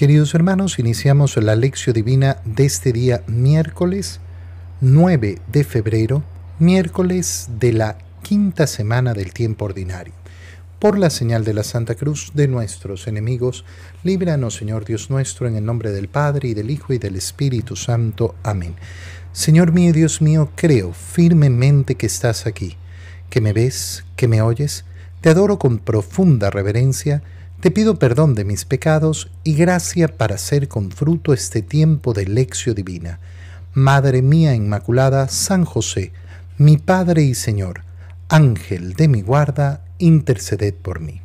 Queridos hermanos, iniciamos la lección divina de este día miércoles 9 de febrero, miércoles de la quinta semana del tiempo ordinario. Por la señal de la Santa Cruz de nuestros enemigos, líbranos, Señor Dios nuestro, en el nombre del Padre, y del Hijo, y del Espíritu Santo. Amén. Señor mío y Dios mío, creo firmemente que estás aquí, que me ves, que me oyes. Te adoro con profunda reverencia. Te pido perdón de mis pecados y gracia para hacer con fruto este tiempo de lección divina. Madre mía Inmaculada, San José, mi Padre y Señor, Ángel de mi guarda, interceded por mí.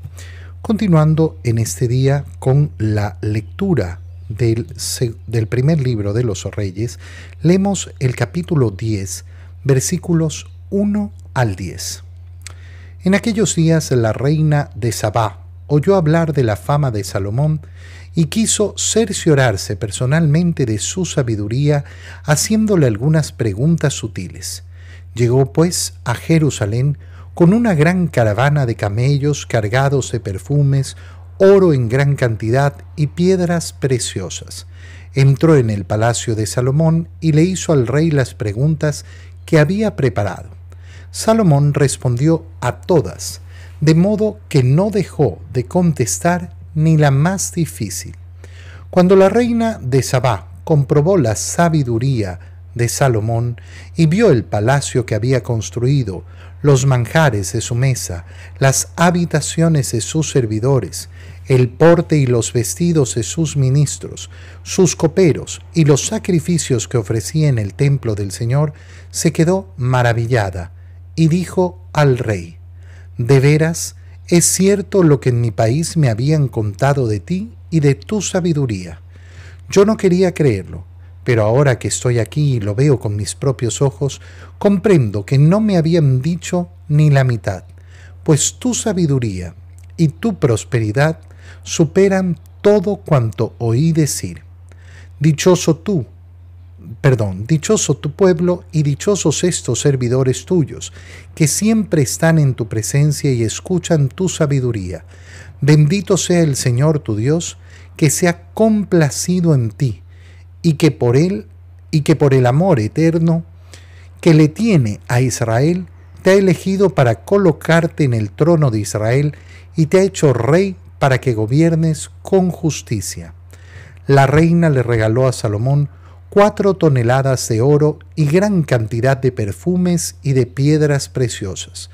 Continuando en este día con la lectura del primer libro de los Reyes, leemos el capítulo 10, versículos 1 al 10. En aquellos días la reina de Sabá oyó hablar de la fama de Salomón y quiso cerciorarse personalmente de su sabiduría, haciéndole algunas preguntas sutiles. Llegó pues a Jerusalén con una gran caravana de camellos cargados de perfumes, oro en gran cantidad y piedras preciosas. Entró en el palacio de Salomón y le hizo al rey las preguntas que había preparado. Salomón respondió a todas, de modo que no dejó de contestar ni la más difícil. Cuando la reina de Sabá comprobó la sabiduría de Salomón y vio el palacio que había construido, los manjares de su mesa, las habitaciones de sus servidores, el porte y los vestidos de sus ministros, sus coperos y los sacrificios que ofrecía en el templo del Señor, se quedó maravillada y dijo al rey: «¿De veras es cierto lo que en mi país me habían contado de ti y de tu sabiduría? Yo no quería creerlo, pero ahora que estoy aquí y lo veo con mis propios ojos, comprendo que no me habían dicho ni la mitad, pues tu sabiduría y tu prosperidad superan todo cuanto oí decir. Dichoso tu pueblo y dichosos estos servidores tuyos, que siempre están en tu presencia y escuchan tu sabiduría. Bendito sea el Señor tu Dios, que se ha complacido en ti, y que por el amor eterno que le tiene a Israel, te ha elegido para colocarte en el trono de Israel y te ha hecho rey para que gobiernes con justicia». La reina le regaló a Salomón 4 toneladas de oro y gran cantidad de perfumes y de piedras preciosas.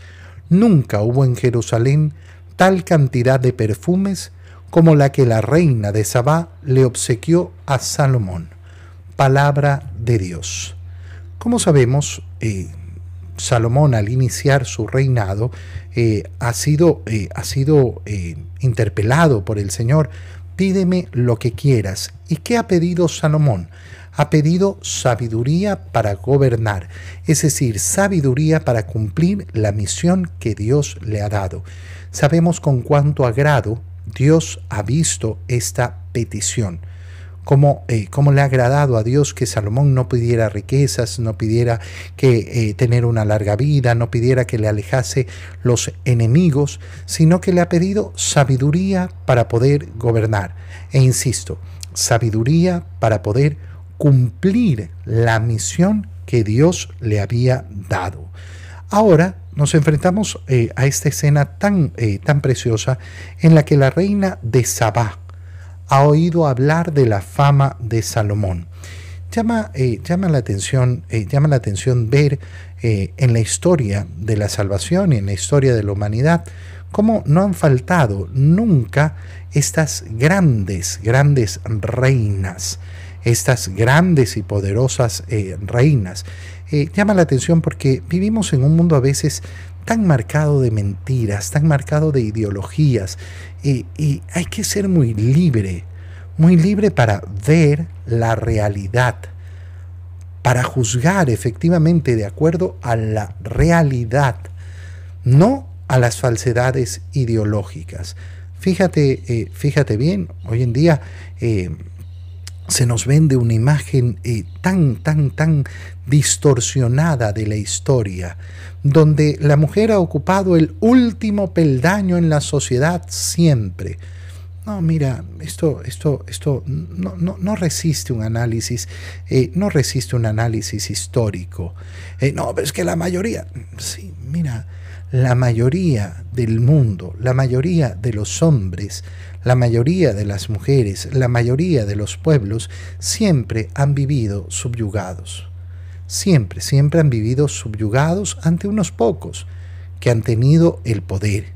Nunca hubo en Jerusalén tal cantidad de perfumes como la que la reina de Sabá le obsequió a Salomón. Palabra de Dios. Como sabemos, Salomón, al iniciar su reinado, ha sido interpelado por el Señor: «Pídeme lo que quieras». ¿Y qué ha pedido Salomón? Ha pedido sabiduría para gobernar, es decir, sabiduría para cumplir la misión que Dios le ha dado. Sabemos con cuánto agrado Dios ha visto esta petición. Cómo le ha agradado a Dios que Salomón no pidiera riquezas, no pidiera que tener una larga vida, no pidiera que le alejase los enemigos, sino que le ha pedido sabiduría para poder gobernar. E insisto, sabiduría para poder cumplir la misión que Dios le había dado. Ahora nos enfrentamos a esta escena tan preciosa en la que la reina de Sabá ha oído hablar de la fama de Salomón. Llama la atención ver en la historia de la salvación y en la historia de la humanidad cómo no han faltado nunca estas grandes reinas, estas grandes y poderosas reinas. Llama la atención porque vivimos en un mundo a veces tan marcado de mentiras, tan marcado de ideologías, y hay que ser muy libre para ver la realidad, para juzgar efectivamente de acuerdo a la realidad, no a las falsedades ideológicas. Fíjate bien, hoy en día se nos vende una imagen tan distorsionada de la historia, donde la mujer ha ocupado el último peldaño en la sociedad siempre. No, mira, esto no resiste un análisis, no resiste un análisis histórico. No, pero es que la mayoría, sí, mira, la mayoría del mundo, la mayoría de los hombres, la mayoría de las mujeres, la mayoría de los pueblos, siempre han vivido subyugados. Siempre han vivido subyugados ante unos pocos que han tenido el poder.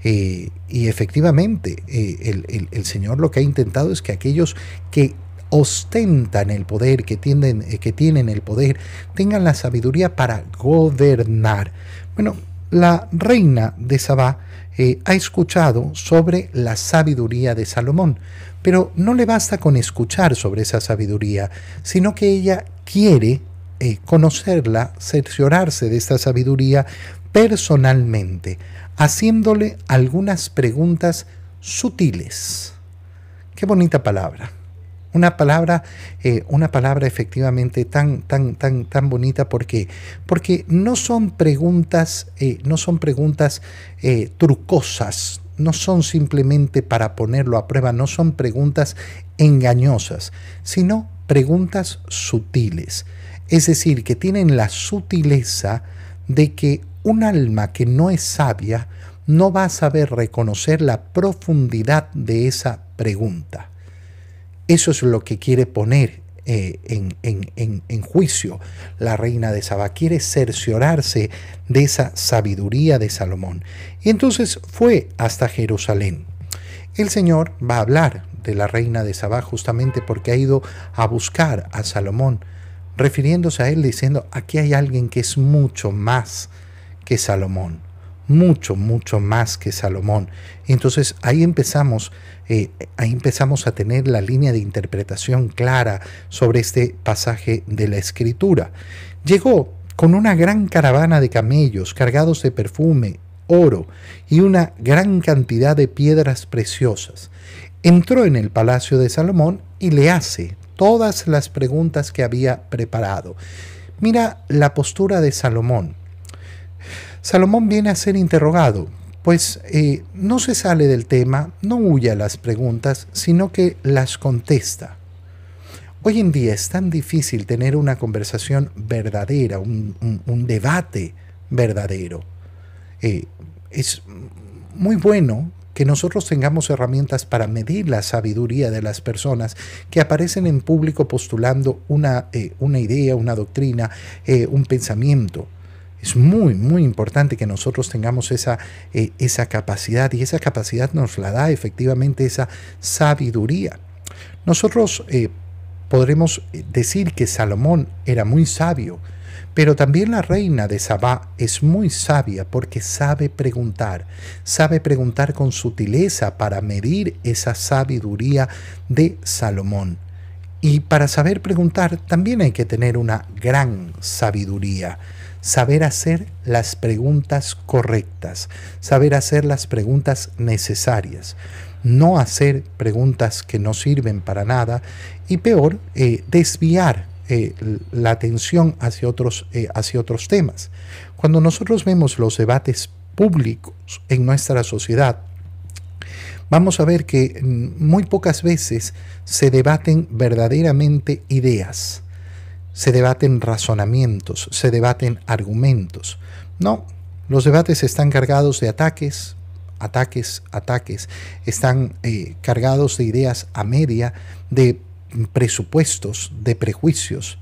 Y efectivamente, el Señor lo que ha intentado es que aquellos que ostentan el poder, que tienen el poder, tengan la sabiduría para gobernar. Bueno, la reina de Sabá ha escuchado sobre la sabiduría de Salomón, pero no le basta con escuchar sobre esa sabiduría, sino que ella quiere conocerla, cerciorarse de esta sabiduría personalmente, haciéndole algunas preguntas sutiles. Qué bonita palabra. Una palabra efectivamente tan bonita. ¿Por qué? Porque no son preguntas trucosas, no son simplemente para ponerlo a prueba, no son preguntas engañosas, sino preguntas sutiles. Es decir, que tienen la sutileza de que un alma que no es sabia no va a saber reconocer la profundidad de esa pregunta. Eso es lo que quiere poner en juicio la reina de Sabá. Quiere cerciorarse de esa sabiduría de Salomón. Y entonces fue hasta Jerusalén. El Señor va a hablar de la reina de Sabá justamente porque ha ido a buscar a Salomón, refiriéndose a él diciendo, aquí hay alguien que es mucho más que Salomón, mucho más que Salomón. Entonces ahí empezamos a tener la línea de interpretación clara sobre este pasaje de la Escritura. Llegó con una gran caravana de camellos cargados de perfume, oro y una gran cantidad de piedras preciosas. Entró en el palacio de Salomón y le hace todas las preguntas que había preparado. Mira la postura de Salomón. Salomón viene a ser interrogado, pues no se sale del tema, no huye a las preguntas, sino que las contesta. Hoy en día es tan difícil tener una conversación verdadera, un debate verdadero. Es muy bueno que nosotros tengamos herramientas para medir la sabiduría de las personas que aparecen en público postulando una idea, una doctrina, un pensamiento. Es muy importante que nosotros tengamos esa capacidad, y esa capacidad nos la da efectivamente esa sabiduría. Nosotros podremos decir que Salomón era muy sabio, pero también la reina de Sabá es muy sabia porque sabe preguntar con sutileza para medir esa sabiduría de Salomón. Y para saber preguntar también hay que tener una gran sabiduría. Saber hacer las preguntas correctas, saber hacer las preguntas necesarias, no hacer preguntas que no sirven para nada y peor, desviar la atención hacia otros temas. Cuando nosotros vemos los debates públicos en nuestra sociedad, vamos a ver que muy pocas veces se debaten verdaderamente ideas. Se debaten razonamientos, se debaten argumentos. No, los debates están cargados de ataques, están cargados de ideas a media, de presupuestos, de prejuicios,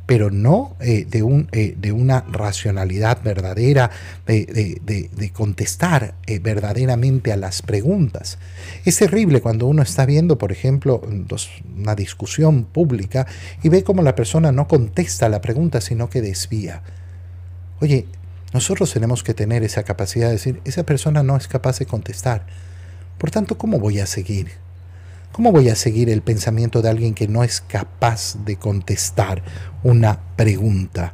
pero no de una racionalidad verdadera, de contestar verdaderamente a las preguntas. Es terrible cuando uno está viendo, por ejemplo, una discusión pública y ve cómo la persona no contesta a la pregunta, sino que desvía. Oye, nosotros tenemos que tener esa capacidad de decir, esa persona no es capaz de contestar. Por tanto, ¿cómo voy a seguir? ¿Cómo voy a seguir el pensamiento de alguien que no es capaz de contestar una pregunta?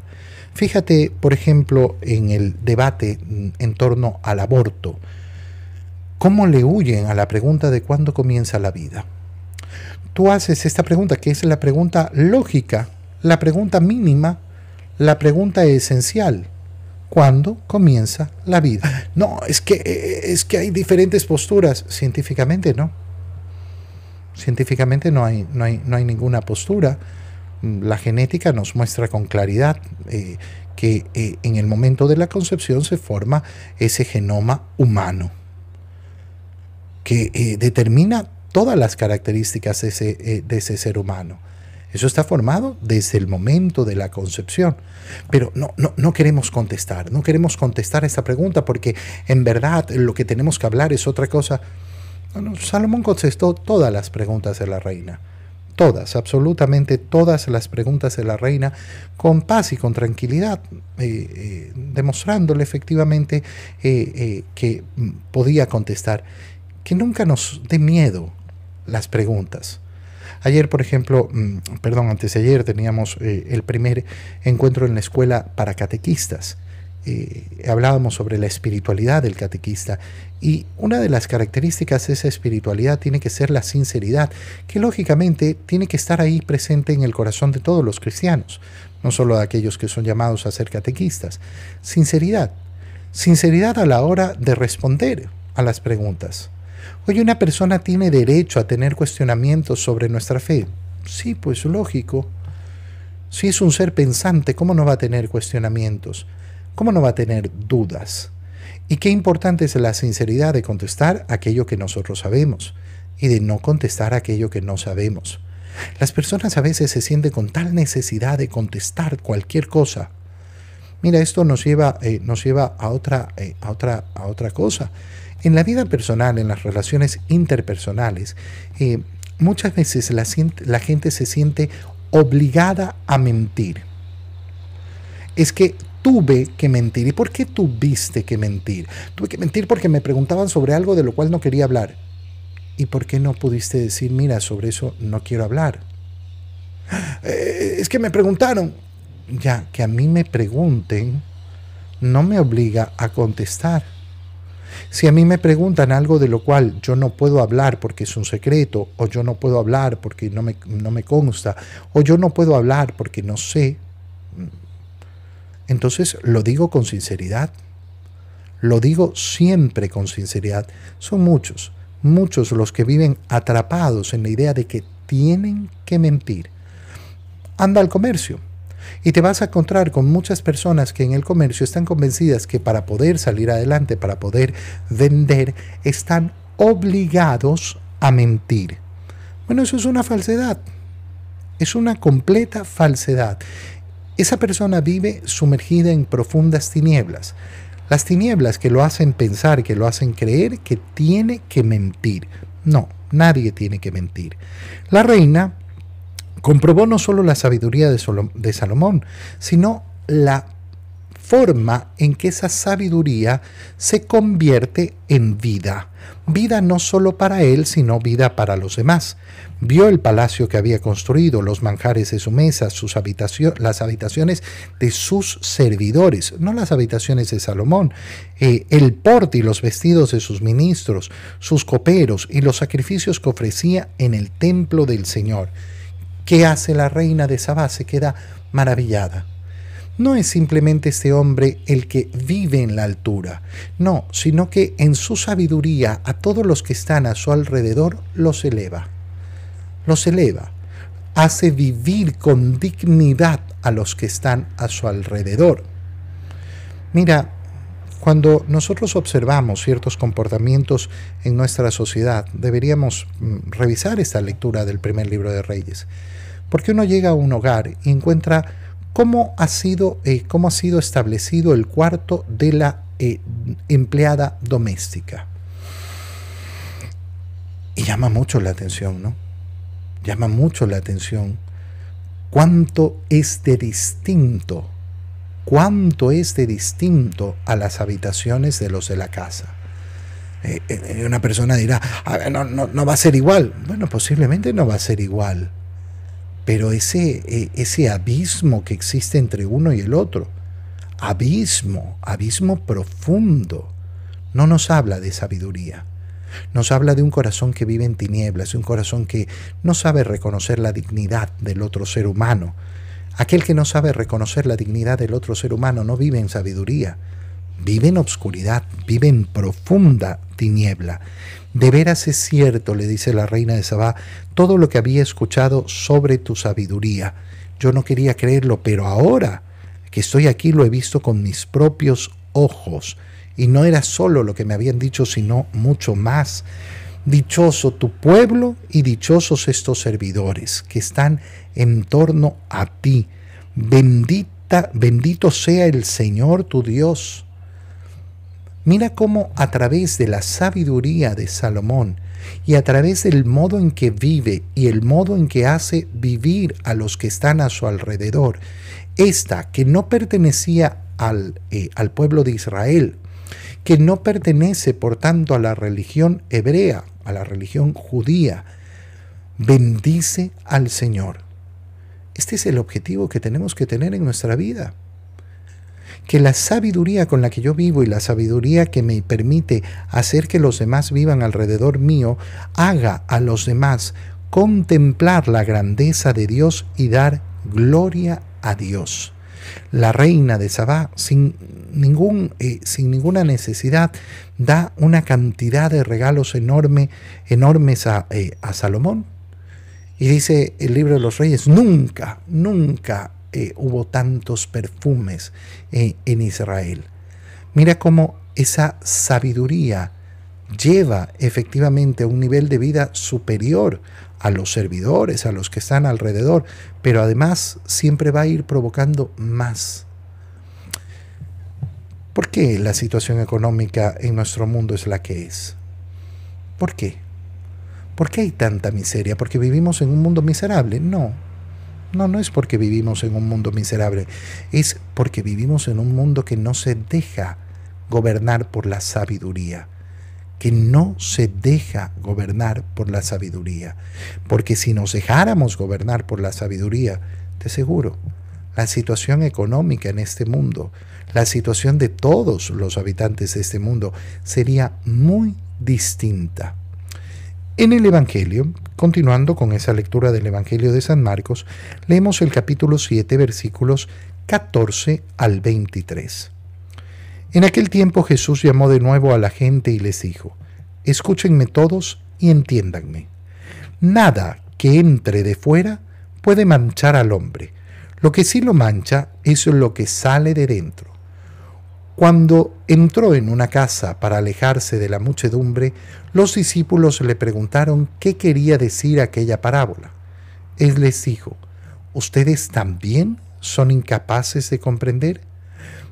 Fíjate, por ejemplo, en el debate en torno al aborto. ¿Cómo le huyen a la pregunta de cuándo comienza la vida? Tú haces esta pregunta, que es la pregunta lógica, la pregunta mínima, la pregunta esencial. ¿Cuándo comienza la vida? No, es que hay diferentes posturas. Científicamente no. Científicamente no hay ninguna postura. La genética nos muestra con claridad que en el momento de la concepción se forma ese genoma humano que determina todas las características de ese ser humano. Eso está formado desde el momento de la concepción. Pero no queremos contestar esta pregunta porque en verdad lo que tenemos que hablar es otra cosa. Salomón contestó todas las preguntas de la reina. Todas, absolutamente todas las preguntas de la reina con paz y con tranquilidad, demostrándole efectivamente que podía contestar. Que nunca nos dé miedo las preguntas. Ayer, por ejemplo, antes de ayer teníamos el primer encuentro en la escuela para catequistas. Hablábamos sobre la espiritualidad del catequista y una de las características de esa espiritualidad tiene que ser la sinceridad, que lógicamente tiene que estar ahí presente en el corazón de todos los cristianos, no solo de aquellos que son llamados a ser catequistas. Sinceridad a la hora de responder a las preguntas. Oye, ¿una persona tiene derecho a tener cuestionamientos sobre nuestra fe? Sí, pues lógico. Si es un ser pensante, ¿cómo no va a tener cuestionamientos? ¿Cómo no va a tener dudas? Y qué importante es la sinceridad de contestar aquello que nosotros sabemos y de no contestar aquello que no sabemos. Las personas a veces se sienten con tal necesidad de contestar cualquier cosa. Mira, esto nos lleva a otra cosa. En la vida personal, en las relaciones interpersonales, muchas veces la gente se siente obligada a mentir. Es que tuve que mentir. ¿Y por qué tuviste que mentir? Tuve que mentir porque me preguntaban sobre algo de lo cual no quería hablar. ¿Y por qué no pudiste decir, mira, sobre eso no quiero hablar? Es que me preguntaron. Ya, que a mí me pregunten no me obliga a contestar. Si a mí me preguntan algo de lo cual yo no puedo hablar porque es un secreto, o yo no puedo hablar porque no me consta, o yo no puedo hablar porque no sé, entonces lo digo con sinceridad. Lo digo siempre con sinceridad. Son muchos los que viven atrapados en la idea de que tienen que mentir. Anda al comercio y te vas a encontrar con muchas personas que en el comercio están convencidas que para poder salir adelante, para poder vender, están obligados a mentir. Bueno, eso es una falsedad. Es una completa falsedad. Esa persona vive sumergida en profundas tinieblas. Las tinieblas que lo hacen pensar, que lo hacen creer que tiene que mentir. No, nadie tiene que mentir. La reina comprobó no solo la sabiduría de Salomón, sino la forma en que esa sabiduría se convierte en vida. Vida no solo para él, sino vida para los demás. Vio el palacio que había construido, los manjares de su mesa, las habitaciones de sus servidores, no las habitaciones de Salomón, el porte y los vestidos de sus ministros, sus coperos y los sacrificios que ofrecía en el templo del Señor. ¿Qué hace la reina de Sabá? Se queda maravillada. No es simplemente este hombre el que vive en la altura, no, sino que en su sabiduría a todos los que están a su alrededor los eleva. Los eleva, hace vivir con dignidad a los que están a su alrededor. Mira, cuando nosotros observamos ciertos comportamientos en nuestra sociedad, deberíamos revisar esta lectura del primer libro de Reyes, porque uno llega a un hogar y encuentra cómo ha sido establecido el cuarto de la empleada doméstica. Y llama mucho la atención, ¿no? Llama mucho la atención cuánto es de distinto a las habitaciones de los de la casa. Una persona dirá, no va a ser igual. Bueno, posiblemente no va a ser igual, pero ese abismo que existe entre uno y el otro, abismo profundo, no nos habla de sabiduría. Nos habla de un corazón que vive en tinieblas, de un corazón que no sabe reconocer la dignidad del otro ser humano. Aquel que no sabe reconocer la dignidad del otro ser humano no vive en sabiduría, vive en obscuridad, vive en profunda tiniebla. De veras es cierto, le dice la reina de Sabá, todo lo que había escuchado sobre tu sabiduría. Yo no quería creerlo, pero ahora que estoy aquí lo he visto con mis propios ojos. Y no era solo lo que me habían dicho, sino mucho más. Dichoso tu pueblo y dichosos estos servidores que están en torno a ti. Bendito sea el Señor tu Dios. Mira cómo a través de la sabiduría de Salomón y a través del modo en que vive y el modo en que hace vivir a los que están a su alrededor, esta que no pertenecía al pueblo de Israel, que no pertenece por tanto a la religión hebrea, a la religión judía, bendice al Señor. Este es el objetivo que tenemos que tener en nuestra vida. Que la sabiduría con la que yo vivo y la sabiduría que me permite hacer que los demás vivan alrededor mío, haga a los demás contemplar la grandeza de Dios y dar gloria a Dios. La reina de Sabá, sin ninguna necesidad, da una cantidad de regalos enormes a Salomón. Y dice el libro de los Reyes, nunca hubo tantos perfumes en Israel. Mira cómo esa sabiduría lleva efectivamente a un nivel de vida superior a los servidores, a los que están alrededor, pero además siempre va a ir provocando más. ¿Por qué la situación económica en nuestro mundo es la que es? ¿Por qué? ¿Por qué hay tanta miseria? ¿Porque vivimos en un mundo miserable? No es porque vivimos en un mundo miserable, es porque vivimos en un mundo que no se deja gobernar por la sabiduría, que no se deja gobernar por la sabiduría, porque si nos dejáramos gobernar por la sabiduría, te aseguro, la situación económica en este mundo, la situación de todos los habitantes de este mundo sería muy distinta. En el Evangelio, continuando con esa lectura del Evangelio de San Marcos, leemos el capítulo 7, versículos 14 al 23. En aquel tiempo Jesús llamó de nuevo a la gente y les dijo, escúchenme todos y entiéndanme. Nada que entre de fuera puede manchar al hombre. Lo que sí lo mancha es lo que sale de dentro. Cuando entró en una casa para alejarse de la muchedumbre, los discípulos le preguntaron qué quería decir aquella parábola. Él les dijo, ¿ustedes también son incapaces de comprender?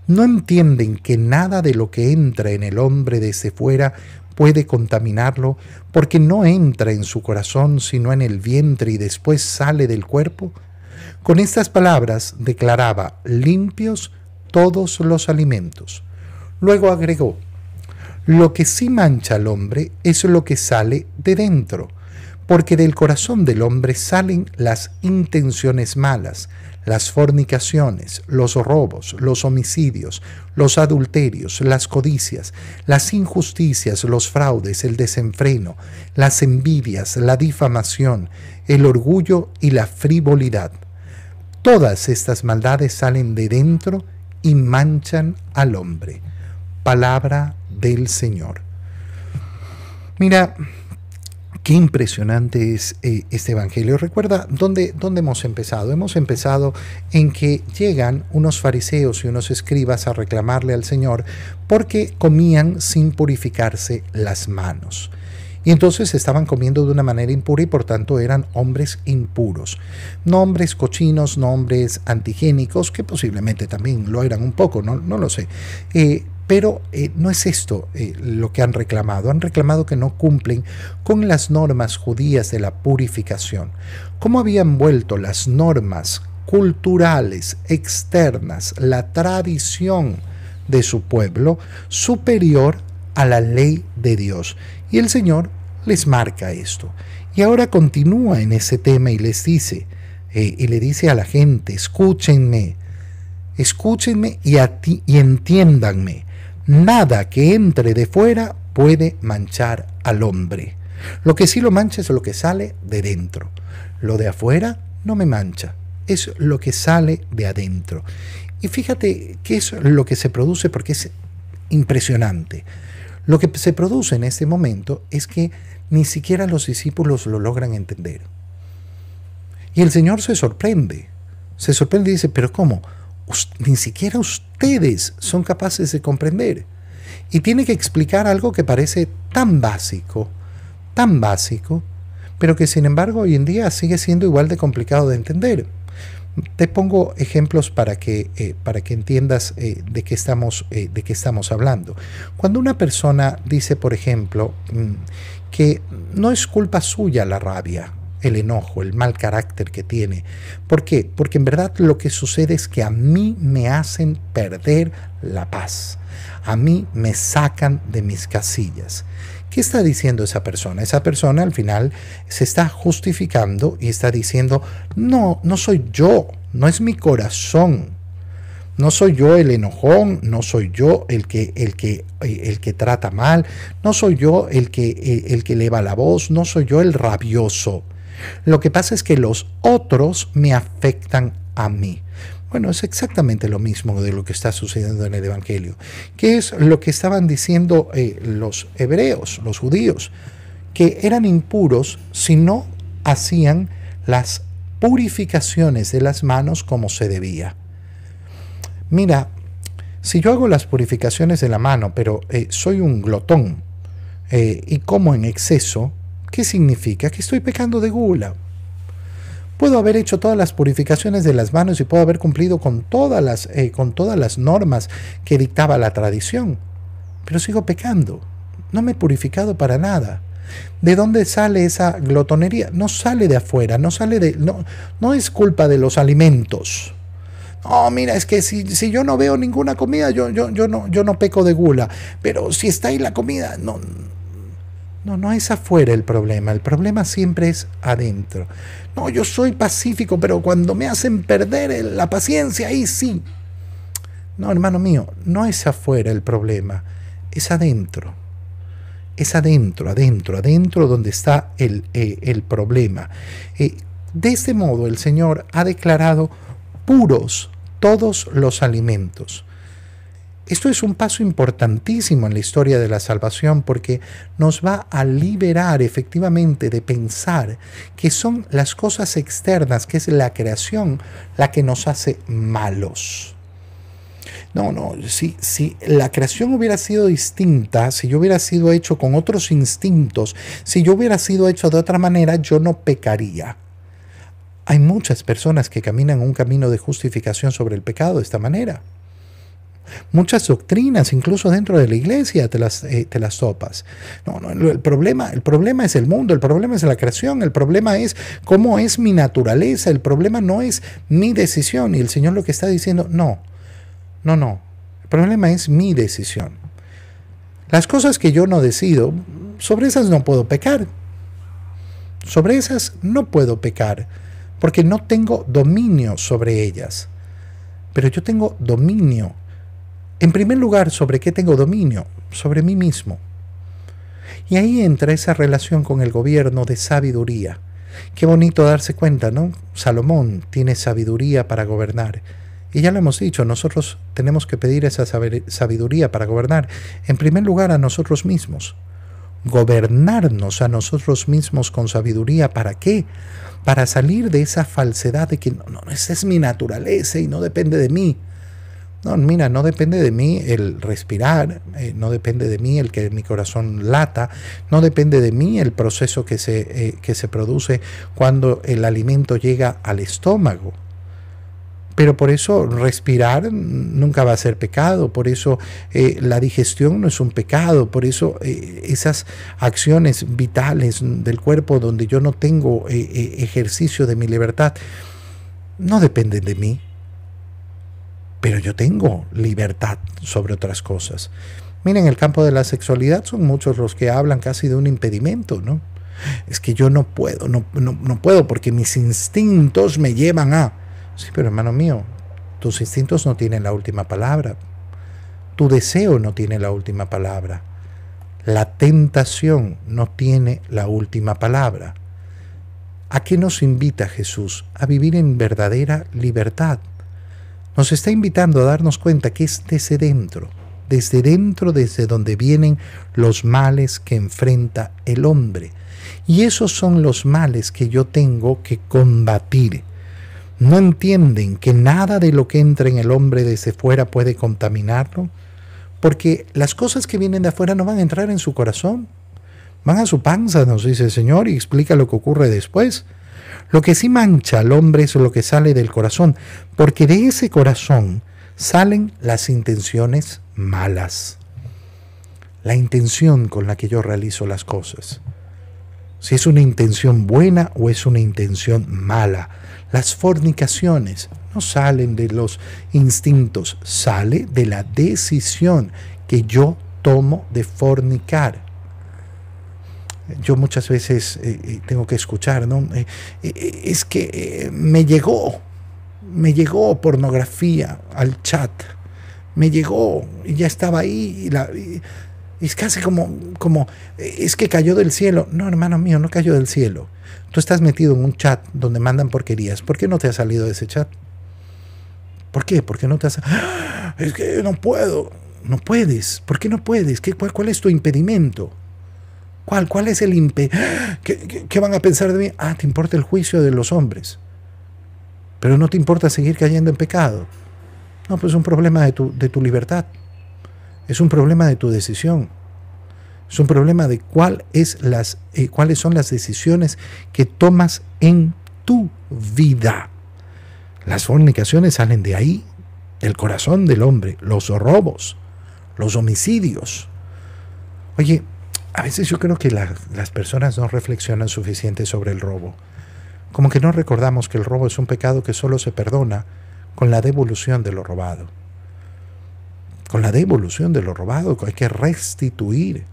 ¿No entienden que nada de lo que entra en el hombre desde fuera puede contaminarlo, porque no entra en su corazón sino en el vientre y después sale del cuerpo? Con estas palabras declaraba limpios todos los alimentos. Luego agregó, lo que sí mancha al hombre es lo que sale de dentro, porque del corazón del hombre salen las intenciones malas, las fornicaciones, los robos, los homicidios, los adulterios, las codicias, las injusticias, los fraudes, el desenfreno, las envidias, la difamación, el orgullo y la frivolidad. Todas estas maldades salen de dentro y manchan al hombre. Palabra del Señor. Mira, qué impresionante es este Evangelio. Recuerda dónde hemos empezado. Hemos empezado en que llegan unos fariseos y unos escribas a reclamarle al Señor porque comían sin purificarse las manos. Y entonces estaban comiendo de una manera impura y por tanto eran hombres impuros. No hombres cochinos, no hombres antigénicos, que posiblemente también lo eran un poco, no lo sé. Pero no es esto lo que han reclamado. Han reclamado que no cumplen con las normas judías de la purificación. ¿Cómo habían vuelto las normas culturales, externas, la tradición de su pueblo superior a la ley de Dios? Y el Señor les marca esto. Y ahora continúa en ese tema y les dice, y le dice a la gente, escúchenme y entiéndanme. Nada que entre de fuera puede manchar al hombre. Lo que sí lo mancha es lo que sale de dentro. Lo de afuera no me mancha, es lo que sale de adentro. Y fíjate qué es lo que se produce porque es impresionante. Lo que se produce en este momento es que ni siquiera los discípulos lo logran entender. Y el Señor se sorprende y dice, pero ¿cómo? Ni siquiera ustedes son capaces de comprender. Y tiene que explicar algo que parece tan básico, pero que sin embargo hoy en día sigue siendo igual de complicado de entender. Te pongo ejemplos para que entiendas de qué estamos hablando. Cuando una persona dice, por ejemplo, que no es culpa suya la rabia, el enojo, el mal carácter que tiene. ¿Por qué? Porque en verdad lo que sucede es que a mí me hacen perder la paz. A mí me sacan de mis casillas. ¿Qué está diciendo esa persona? Esa persona al final se está justificando y está diciendo, no soy yo, no es mi corazón. No soy yo el enojón, no soy yo el que trata mal, no soy yo el que eleva la voz, no soy yo el rabioso. Lo que pasa es que los otros me afectan a mí. Bueno, es exactamente lo mismo de lo que está sucediendo en el Evangelio. ¿Qué es lo que estaban diciendo los hebreos, los judíos? Que eran impuros si no hacían las purificaciones de las manos como se debía. Mira, si yo hago las purificaciones de la mano, pero soy un glotón y como en exceso, ¿qué significa? Que estoy pecando de gula. Puedo haber hecho todas las purificaciones de las manos y puedo haber cumplido con todas las normas que dictaba la tradición, pero sigo pecando. No me he purificado para nada. ¿De dónde sale esa glotonería? No sale de afuera, no es culpa de los alimentos. Oh, mira, es que si yo no veo ninguna comida, yo no peco de gula. Pero si está ahí la comida, no es afuera el problema siempre es adentro. No, yo soy pacífico, pero cuando me hacen perder la paciencia, ahí sí. No, hermano mío, no es afuera el problema, es adentro. Es adentro donde está el problema. De este modo el Señor ha declarado puros todos los alimentos. Esto es un paso importantísimo en la historia de la salvación porque nos va a liberar efectivamente de pensar que son las cosas externas, que es la creación, la que nos hace malos. Si la creación hubiera sido distinta, si yo hubiera sido hecho con otros instintos, si yo hubiera sido hecho de otra manera, yo no pecaría. Hay muchas personas que caminan un camino de justificación sobre el pecado de esta manera. Muchas doctrinas, incluso dentro de la iglesia, te las topas. El problema es el mundo, el problema es la creación, el problema es cómo es mi naturaleza, el problema no es mi decisión. Y el Señor lo que está diciendo, no. El problema es mi decisión. Las cosas que yo no decido, sobre esas no puedo pecar. Sobre esas no puedo pecar, porque no tengo dominio sobre ellas. Pero yo tengo dominio. En primer lugar, ¿sobre qué tengo dominio? Sobre mí mismo. Y ahí entra esa relación con el gobierno de sabiduría. Qué bonito darse cuenta, ¿no? Salomón tiene sabiduría para gobernar. Y ya lo hemos dicho, nosotros tenemos que pedir esa sabiduría para gobernar. En primer lugar, a nosotros mismos. Gobernarnos a nosotros mismos con sabiduría. ¿Para qué? Para salir de esa falsedad de que esa es mi naturaleza y no depende de mí. No depende de mí el respirar, no depende de mí el que mi corazón lata, no depende de mí el proceso que se produce cuando el alimento llega al estómago. Pero por eso respirar nunca va a ser pecado, por eso la digestión no es un pecado, por eso esas acciones vitales del cuerpo donde yo no tengo ejercicio de mi libertad, no dependen de mí. Pero yo tengo libertad sobre otras cosas. Miren, en el campo de la sexualidad son muchos los que hablan casi de un impedimento, ¿no? Es que yo no puedo porque mis instintos me llevan a... Sí, pero hermano mío, tus instintos no tienen la última palabra. Tu deseo no tiene la última palabra. La tentación no tiene la última palabra. ¿A qué nos invita Jesús? A vivir en verdadera libertad. Nos está invitando a darnos cuenta que es desde dentro desde dentro, desde donde vienen los males que enfrenta el hombre. Y esos son los males que yo tengo que combatir. ¿No entienden que nada de lo que entra en el hombre desde fuera puede contaminarlo? Porque las cosas que vienen de afuera no van a entrar en su corazón, van a su panza, nos dice el Señor, y explica lo que ocurre después. Lo que sí mancha al hombre es lo que sale del corazón, porque de ese corazón salen las intenciones malas. La intención con la que yo realizo las cosas. Si es una intención buena o es una intención mala. Las fornicaciones no salen de los instintos, sale de la decisión que yo tomo de fornicar. Yo muchas veces tengo que escuchar, ¿no? Es que me llegó pornografía al chat, me llegó y ya estaba ahí y es casi como es que cayó del cielo. No, hermano mío, no cayó del cielo. Tú estás metido en un chat donde mandan porquerías. ¿Por qué no te has salido de ese chat? ¿Por qué? ¿Por qué no te has... ¡Ah! Es que no puedo. No puedes. ¿Por qué no puedes? ¿Cuál es tu impedimento? ¿Cuál es el ¿Qué van a pensar de mí? Ah, te importa el juicio de los hombres. Pero no te importa seguir cayendo en pecado. No, pues es un problema de tu libertad. Es un problema de tu decisión. Es un problema de cuáles son las decisiones que tomas en tu vida. Las fornicaciones salen de ahí, del corazón del hombre. Los robos, los homicidios. Oye, a veces yo creo que las personas no reflexionan suficiente sobre el robo. Como que no recordamos que el robo es un pecado que solo se perdona con la devolución de lo robado. Con la devolución de lo robado, hay que restituir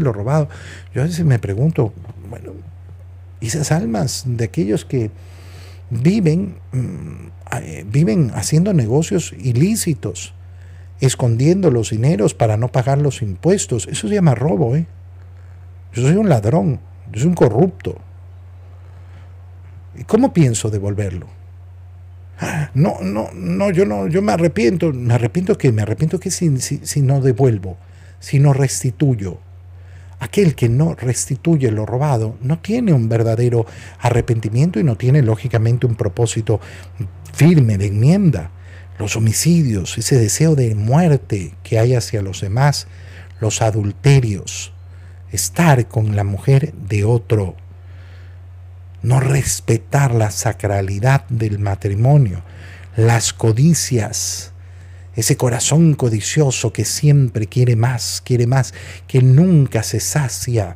lo robado. Yo a veces me pregunto, bueno, esas almas de aquellos que viven haciendo negocios ilícitos, escondiendo los dineros para no pagar los impuestos, eso se llama robo, ¿eh? Yo soy un ladrón, yo soy un corrupto. ¿Y cómo pienso devolverlo? Yo me arrepiento que si no devuelvo, si no restituyo. Aquel que no restituye lo robado no tiene un verdadero arrepentimiento y no tiene lógicamente un propósito firme de enmienda. Los homicidios, ese deseo de muerte que hay hacia los demás, los adulterios, estar con la mujer de otro, no respetar la sacralidad del matrimonio, las codicias, ese corazón codicioso que siempre quiere más, que nunca se sacia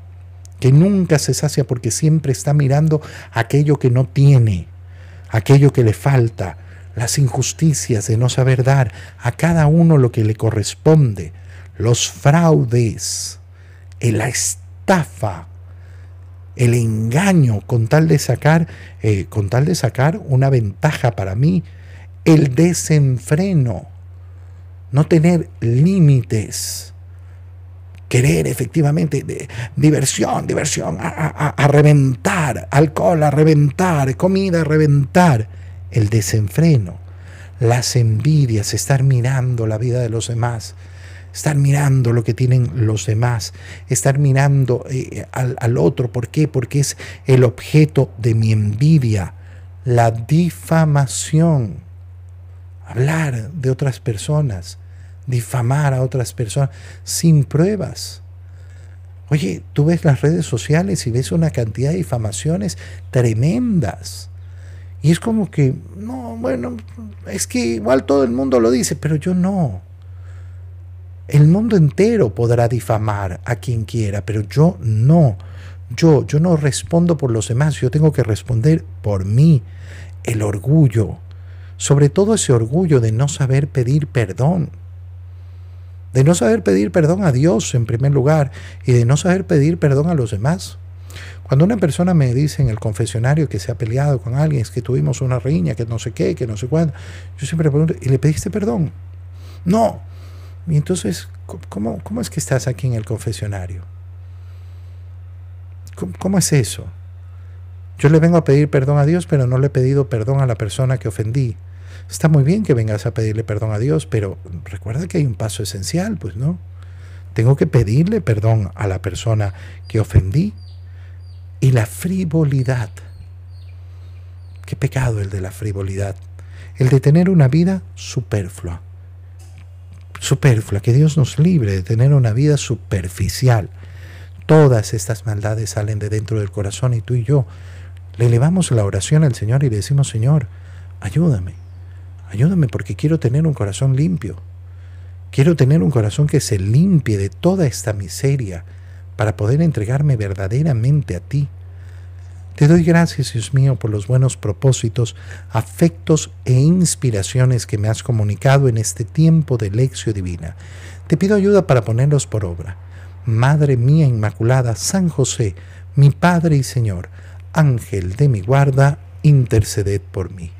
porque siempre está mirando aquello que no tiene, aquello que le falta, las injusticias de no saber dar a cada uno lo que le corresponde, los fraudes, la estafa, el engaño con tal de sacar una ventaja para mí, el desenfreno, no tener límites, querer efectivamente diversión, a reventar, alcohol a reventar, comida a reventar, el desenfreno, las envidias, estar mirando la vida de los demás, estar mirando lo que tienen los demás, estar mirando al otro. ¿Por qué? Porque es el objeto de mi envidia. La difamación, hablar de otras personas, difamar a otras personas sin pruebas. Oye, tú ves las redes sociales y ves una cantidad de difamaciones tremendas. Y es como que, no, bueno, es que igual todo el mundo lo dice, pero yo no. El mundo entero podrá difamar a quien quiera, pero yo no. Yo no respondo por los demás, yo tengo que responder por mí. El orgullo, sobre todo ese orgullo de no saber pedir perdón. De no saber pedir perdón a Dios en primer lugar y de no saber pedir perdón a los demás. Cuando una persona me dice en el confesionario que se ha peleado con alguien, es que tuvimos una riña, que no sé qué, que no sé cuándo, yo siempre pregunto, ¿y le pediste perdón? No. Y entonces, ¿cómo es que estás aquí en el confesionario? ¿Cómo es eso? Yo le vengo a pedir perdón a Dios, pero no le he pedido perdón a la persona que ofendí. Está muy bien que vengas a pedirle perdón a Dios, pero recuerda que hay un paso esencial, pues, ¿no? Tengo que pedirle perdón a la persona que ofendí. Y la frivolidad. Qué pecado el de la frivolidad. El de tener una vida superflua. Superflua, que Dios nos libre de tener una vida superficial. Todas estas maldades salen de dentro del corazón y tú y yo le elevamos la oración al Señor y le decimos: Señor, ayúdame, ayúdame porque quiero tener un corazón limpio. Quiero tener un corazón que se limpie de toda esta miseria para poder entregarme verdaderamente a ti. Te doy gracias, Dios mío, por los buenos propósitos, afectos e inspiraciones que me has comunicado en este tiempo de lección divina. Te pido ayuda para ponerlos por obra. Madre mía Inmaculada, San José, mi Padre y Señor, Ángel de mi guarda, interceded por mí.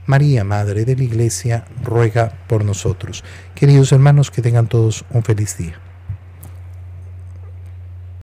María, Madre de la Iglesia, ruega por nosotros. Queridos hermanos, que tengan todos un feliz día.